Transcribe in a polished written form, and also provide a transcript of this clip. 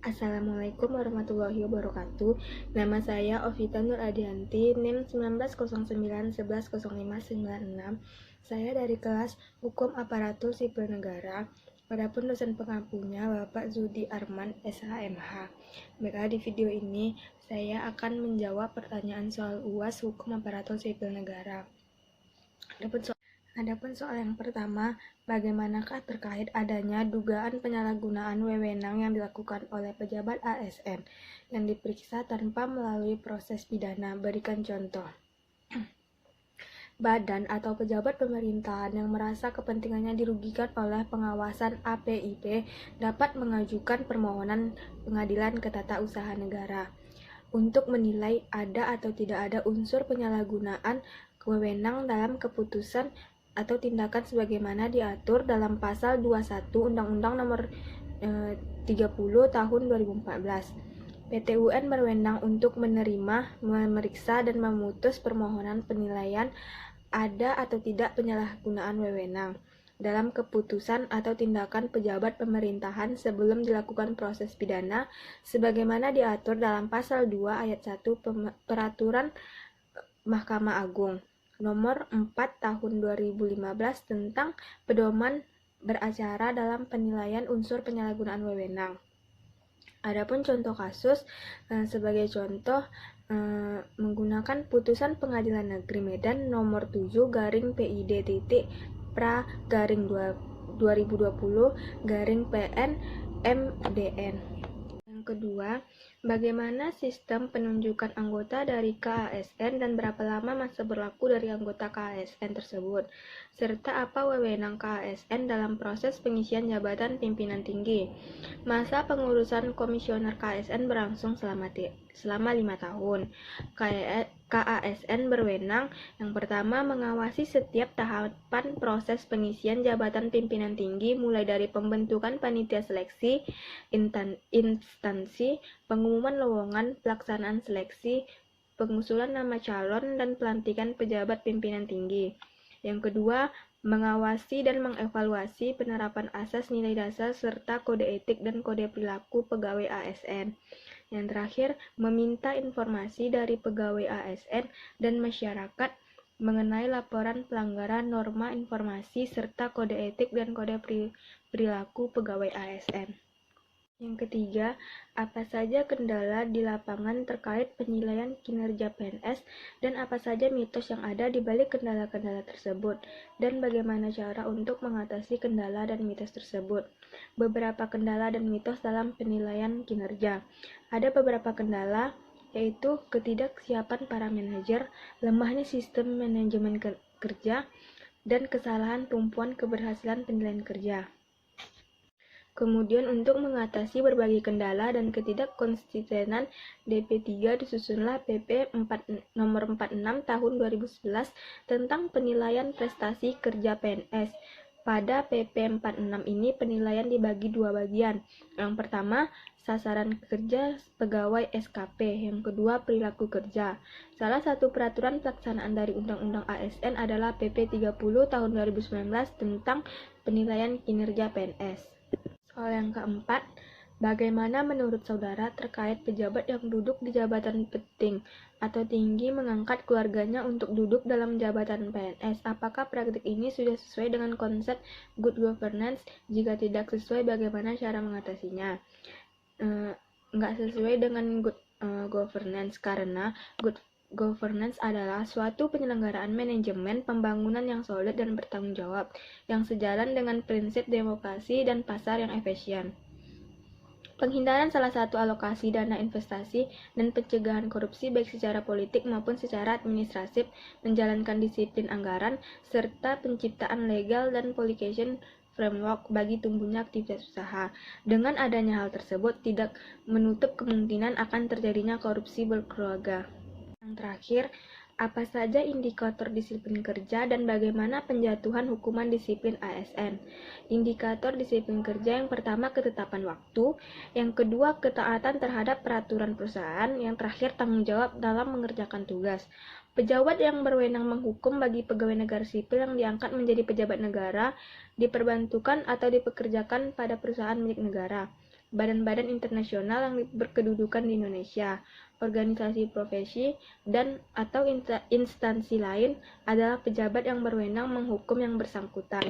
Assalamualaikum warahmatullahi wabarakatuh. Nama saya Ovita Nur Adianti, NIM 1909110596. Saya dari kelas Hukum Aparatur Sipil Negara. Adapun dosen pengampunya Bapak Zudi Arman, SHMH. Baiklah, di video ini saya akan menjawab pertanyaan soal UAS Hukum Aparatur Sipil Negara. Adapun soal yang pertama, bagaimanakah terkait adanya dugaan penyalahgunaan wewenang yang dilakukan oleh pejabat ASN yang diperiksa tanpa melalui proses pidana? Berikan contoh. Badan atau pejabat pemerintahan yang merasa kepentingannya dirugikan oleh pengawasan APIP dapat mengajukan permohonan pengadilan ke tata usaha negara untuk menilai ada atau tidak ada unsur penyalahgunaan wewenang dalam keputusan atau tindakan sebagaimana diatur dalam pasal 21 Undang-Undang Nomor 30 Tahun 2014. PT UN berwenang untuk menerima, memeriksa, dan memutus permohonan penilaian ada atau tidak penyalahgunaan wewenang dalam keputusan atau tindakan pejabat pemerintahan sebelum dilakukan proses pidana sebagaimana diatur dalam pasal 2 ayat 1 Peraturan Mahkamah Agung Nomor 4 Tahun 2015 tentang pedoman beracara dalam penilaian unsur penyalahgunaan wewenang. Adapun contoh kasus, sebagai contoh menggunakan putusan Pengadilan Negeri Medan nomor 7 garing PID titik pra garing 2020 garing PN MDN. Yang kedua, bagaimana sistem penunjukan anggota dari KASN dan berapa lama masa berlaku dari anggota KASN tersebut, serta apa wewenang KASN dalam proses pengisian jabatan pimpinan tinggi. Masa pengurusan komisioner KASN berlangsung selama 5 tahun. KASN berwenang yang pertama mengawasi setiap tahapan proses pengisian jabatan pimpinan tinggi mulai dari pembentukan panitia seleksi, instansi, pengumuman lowongan, pelaksanaan seleksi, pengusulan nama calon, dan pelantikan pejabat pimpinan tinggi. Yang kedua, mengawasi dan mengevaluasi penerapan asas nilai dasar serta kode etik dan kode perilaku pegawai ASN. Yang terakhir, meminta informasi dari pegawai ASN dan masyarakat mengenai laporan pelanggaran norma informasi serta kode etik dan kode perilaku pegawai ASN. Yang ketiga, apa saja kendala di lapangan terkait penilaian kinerja PNS dan apa saja mitos yang ada di balik kendala-kendala tersebut dan bagaimana cara untuk mengatasi kendala dan mitos tersebut. Beberapa kendala dan mitos dalam penilaian kinerja. Ada beberapa kendala yaitu ketidaksiapan para manajer, lemahnya sistem manajemen kerja, dan kesalahan tumpuan keberhasilan penilaian kerja. Kemudian untuk mengatasi berbagai kendala dan ketidakkonsistenan DP3 disusunlah PP nomor 46 tahun 2011 tentang penilaian prestasi kerja PNS. Pada PP 46 ini penilaian dibagi dua bagian. Yang pertama, sasaran kerja pegawai SKP. Yang kedua, perilaku kerja. Salah satu peraturan pelaksanaan dari Undang-Undang ASN adalah PP 30 tahun 2019 tentang penilaian kinerja PNS. Soal yang keempat, bagaimana menurut saudara terkait pejabat yang duduk di jabatan penting atau tinggi mengangkat keluarganya untuk duduk dalam jabatan PNS? Apakah praktik ini sudah sesuai dengan konsep good governance? Jika tidak sesuai, bagaimana cara mengatasinya? Nggak sesuai dengan good governance karena good governance adalah suatu penyelenggaraan manajemen pembangunan yang solid dan bertanggung jawab, yang sejalan dengan prinsip demokrasi dan pasar yang efisien. Penghindaran salah satu alokasi dana investasi dan pencegahan korupsi baik secara politik maupun secara administratif, menjalankan disiplin anggaran, serta penciptaan legal dan policy framework bagi tumbuhnya aktivitas usaha. Dengan adanya hal tersebut, tidak menutup kemungkinan akan terjadinya korupsi berkeluarga. Yang terakhir, apa saja indikator disiplin kerja dan bagaimana penjatuhan hukuman disiplin ASN? Indikator disiplin kerja yang pertama ketetapan waktu, yang kedua ketaatan terhadap peraturan perusahaan, yang terakhir tanggung jawab dalam mengerjakan tugas. Pejabat yang berwenang menghukum bagi pegawai negara sipil yang diangkat menjadi pejabat negara, diperbantukan atau dipekerjakan pada perusahaan milik negara. badan-badan internasional yang berkedudukan di Indonesia, organisasi profesi, dan atau instansi lain adalah pejabat yang berwenang menghukum yang bersangkutan.